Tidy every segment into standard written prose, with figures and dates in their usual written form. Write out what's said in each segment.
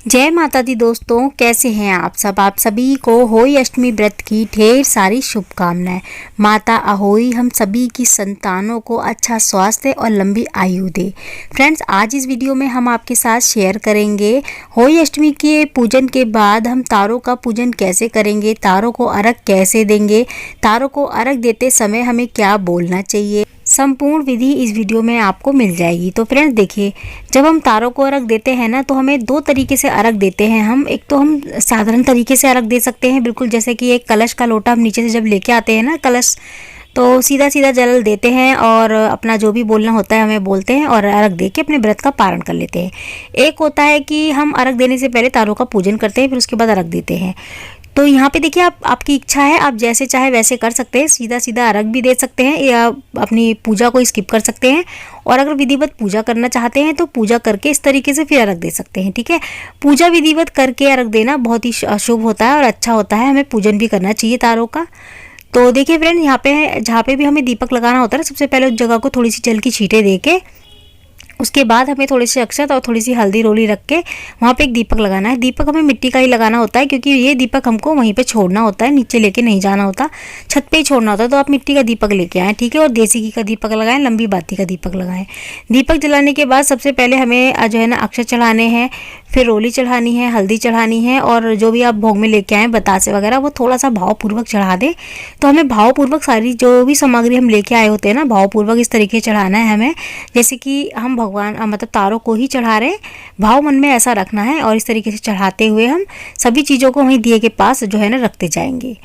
जय माता दी दोस्तों, कैसे हैं आप सब। आप सभी को होली अष्टमी व्रत की ढेर सारी शुभकामनाएं। माता अहोई हम सभी की संतानों को अच्छा स्वास्थ्य और लंबी आयु दे। फ्रेंड्स, आज इस वीडियो में हम आपके साथ शेयर करेंगे होली अष्टमी के पूजन के बाद हम तारों का पूजन कैसे करेंगे, तारों को अर्घ कैसे देंगे, तारों को अर्घ देते समय हमें क्या बोलना चाहिए। संपूर्ण विधि इस वीडियो में आपको मिल जाएगी। तो फ्रेंड्स देखिए, जब हम तारों को अर्घ देते हैं ना, तो हमें दो तरीके से अर्घ देते हैं। एक तो हम साधारण तरीके से अर्घ दे सकते हैं, बिल्कुल जैसे कि एक कलश का लोटा हम नीचे से जब लेके आते हैं ना कलश, तो सीधा सीधा जल देते हैं और अपना जो भी बोलना होता है हमें बोलते हैं और अर्घ दे के अपने व्रत का पारण कर लेते हैं। एक होता है कि हम अर्घ देने से पहले तारों का पूजन करते हैं, फिर उसके बाद अर्घ देते हैं। तो यहाँ पे देखिए, आपकी इच्छा है, आप जैसे चाहे वैसे कर सकते हैं। सीधा सीधा अर्घ भी दे सकते हैं या अपनी पूजा को स्किप कर सकते हैं। और अगर विधिवत पूजा करना चाहते हैं तो पूजा करके इस तरीके से फिर अर्घ दे सकते हैं। ठीक है, पूजा विधिवत करके अर्घ देना बहुत ही शुभ होता है और अच्छा होता है। हमें पूजन भी करना चाहिए तारों का। तो देखिए फ्रेंड, यहाँ पे जहाँ पे भी हमें दीपक लगाना होता है ना, सबसे पहले उस जगह को थोड़ी सी जल की छींटे दे के, उसके बाद हमें थोड़ी सी अक्षत और थोड़ी सी हल्दी रोली रख के वहाँ पे एक दीपक लगाना है। दीपक हमें मिट्टी का ही लगाना होता है, क्योंकि ये दीपक हमको वहीं पे छोड़ना होता है, नीचे लेके नहीं जाना होता, छत पे ही छोड़ना होता है। तो आप मिट्टी का दीपक लेके आएँ, ठीक है। और देसी घी का दीपक लगाएं, लंबी बाती का दीपक लगाएं। दीपक जलाने के बाद सबसे पहले हमें जो है ना अक्षत चढ़ाने हैं, फिर रोली चढ़ानी है, हल्दी चढ़ानी है, और जो भी आप भोग में लेके आएँ बतासे वगैरह, वो थोड़ा सा भावपूर्वक चढ़ा दें। तो हमें भावपूर्वक सारी जो भी सामग्री हम लेके आए होते हैं ना, भावपूर्वक इस तरीके से चढ़ाना है हमें, जैसे कि हम भगवान मतलब तारों को ही चढ़ा रहे हैं। भाव मन में ऐसा रखना है और इस तरीके से चढ़ाते हुए हम सभी चीज़ों को वहीं दिए के पास जो है ना रखते जाएंगे।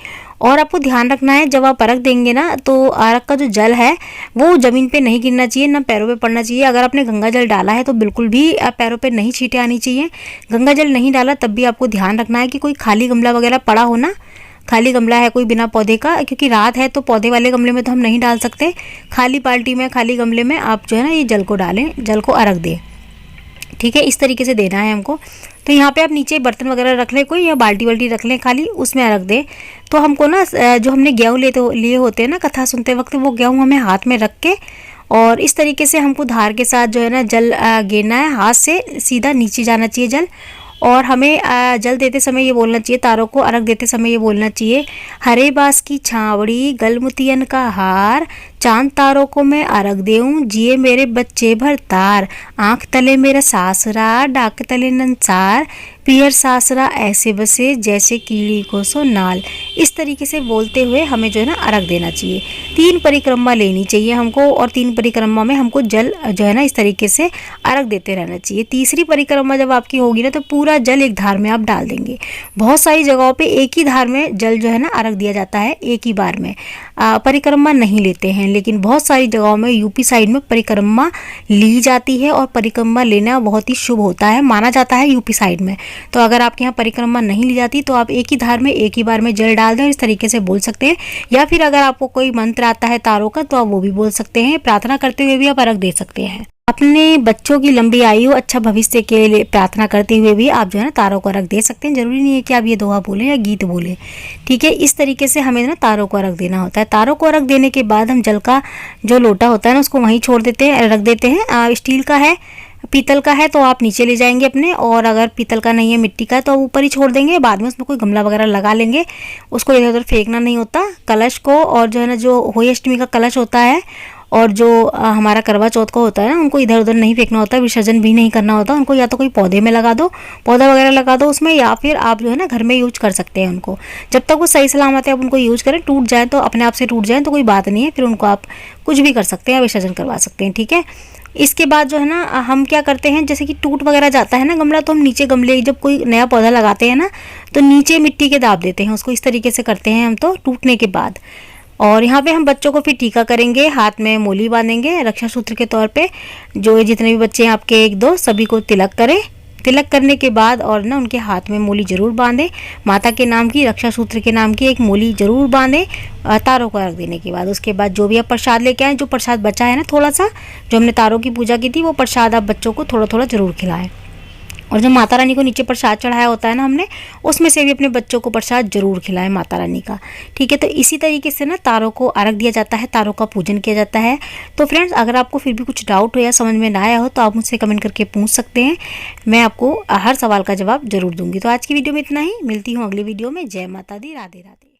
और आपको ध्यान रखना है, जब आप अर्घ देंगे ना, तो अर्घ का जो जल है वो ज़मीन पे नहीं गिरना चाहिए, ना पैरों पे पड़ना चाहिए। अगर आपने गंगा जल डाला है तो बिल्कुल भी पैरों पे नहीं छींटे आनी चाहिए। गंगा जल नहीं डाला तब भी आपको ध्यान रखना है कि कोई खाली गमला वगैरह पड़ा हो ना, खाली गमला है कोई बिना पौधे का, क्योंकि रात है तो पौधे वाले गमले में तो हम नहीं डाल सकते। खाली बाल्टी में, खाली गमले में आप जो है ना ये जल को डालें, जल को अर्घ दें। ठीक है, इस तरीके से देना है हमको। तो यहाँ पे आप नीचे बर्तन वगैरह रख लें कोई, या बाल्टी वाल्टी रख लें खाली, उसमें रख दें। तो हमको ना जो हमने गेहूँ लिए होते हैं ना कथा सुनते वक्त, वो गेहूँ हमें हाथ में रख के और इस तरीके से हमको धार के साथ जो है ना जल गिरना है, हाथ से सीधा नीचे जाना चाहिए जल। और हमें जल देते समय ये बोलना चाहिए, तारों को अर्घ देते समय ये बोलना चाहिए, हरे बास की छावड़ी गलमुतियन का हार, चांद तारों को मैं अर्घ देऊं, जिए मेरे बच्चे भर तार, आँख तले मेरा सासरा, डाक तले नंसार, पियर सासरा ऐसे बसे जैसे कीड़ी को सो नाल। इस तरीके से बोलते हुए हमें जो है ना अर्घ देना चाहिए। 3 परिक्रमा लेनी चाहिए हमको, और 3 परिक्रमा में हमको जल जो है ना इस तरीके से अर्घ देते रहना चाहिए। तीसरी परिक्रमा जब आपकी होगी ना, तो पूरा जल एक धार में आप डाल देंगे। बहुत सारी जगहों पे एक ही धार में जल जो है ना अर्घ दिया जाता है, एक ही बार में परिक्रमा नहीं लेते हैं, लेकिन बहुत सारी जगहों में यूपी साइड में परिक्रमा ली जाती है, और परिक्रमा लेना बहुत ही शुभ होता है, माना जाता है यूपी साइड में। तो अगर आपके यहाँ परिक्रमा नहीं ली जाती तो आप एक ही धार में एक ही बार में जल डाल दें और इस तरीके से बोल सकते हैं। या फिर अगर आपको कोई मंत्र आता है तारों का तो आप वो भी बोल सकते हैं। प्रार्थना करते हुए भी आप अर्घ दे सकते हैं। अपने बच्चों की लंबी आयु, अच्छा भविष्य के लिए प्रार्थना करते हुए भी आप जो है ना तारों को अर्घ दे सकते हैं। जरूरी नहीं है कि आप ये दोहा बोलें या गीत बोलें। ठीक है, इस तरीके से हमें ना तारों को अर्घ देना होता है। तारों को अर्घ देने के बाद हम जल का जो लोटा होता है ना उसको वहीं छोड़ देते हैं, रख देते हैं। स्टील का है, पीतल का है तो आप नीचे ले जाएंगे अपने, और अगर पीतल का नहीं है, मिट्टी का है, तो ऊपर ही छोड़ देंगे। बाद में उसमें कोई गमला वगैरह लगा लेंगे, उसको इधर उधर फेंकना नहीं होता कलश को। और जो है ना जो होली अष्टमी का कलश होता है और जो हमारा करवा चौथ का होता है ना, उनको इधर उधर नहीं फेंकना होता, विसर्जन भी नहीं करना होता उनको। या तो कोई पौधे में लगा दो, पौधा वगैरह लगा दो उसमें, या फिर आप जो है ना घर में यूज कर सकते हैं उनको। जब तक वो सही सलामत है आप उनको यूज करें। टूट जाए तो अपने आप से टूट जाए तो कोई बात नहीं है, फिर उनको आप कुछ भी कर सकते हैं, विसर्जन करवा सकते हैं। ठीक है, इसके बाद जो है ना हम क्या करते हैं, जैसे कि टूट वगैरह जाता है ना गमला, तो हम नीचे गमले जब कोई नया पौधा लगाते हैं ना, तो नीचे मिट्टी के दाब देते हैं उसको। इस तरीके से करते हैं हम तो टूटने के बाद। और यहाँ पे हम बच्चों को फिर टीका करेंगे, हाथ में मोली बांधेंगे रक्षा सूत्र के तौर पे। जो जितने भी बच्चे हैं आपके 1-2 सभी को तिलक करें। तिलक करने के बाद और ना उनके हाथ में मोली जरूर बांधें, माता के नाम की, रक्षा सूत्र के नाम की एक मोली जरूर बांधें तारों को रख देने के बाद। उसके बाद जो भी आप प्रसाद लेके आए, जो प्रसाद बचा है ना थोड़ा सा, जो हमने तारों की पूजा की थी, वो प्रसाद आप बच्चों को थोड़ा थोड़ा जरूर खिलाएं। और जब माता रानी को नीचे प्रसाद चढ़ाया होता है ना हमने, उसमें से भी अपने बच्चों को प्रसाद जरूर खिलाएं माता रानी का। ठीक है, तो इसी तरीके से ना तारों को अर्घ दिया जाता है, तारों का पूजन किया जाता है। तो फ्रेंड्स, अगर आपको फिर भी कुछ डाउट हो या समझ में ना आया हो तो आप मुझसे कमेंट करके पूछ सकते हैं, मैं आपको हर सवाल का जवाब जरूर दूंगी। तो आज की वीडियो में इतना ही, मिलती हूँ अगली वीडियो में। जय माता दी, राधे राधे।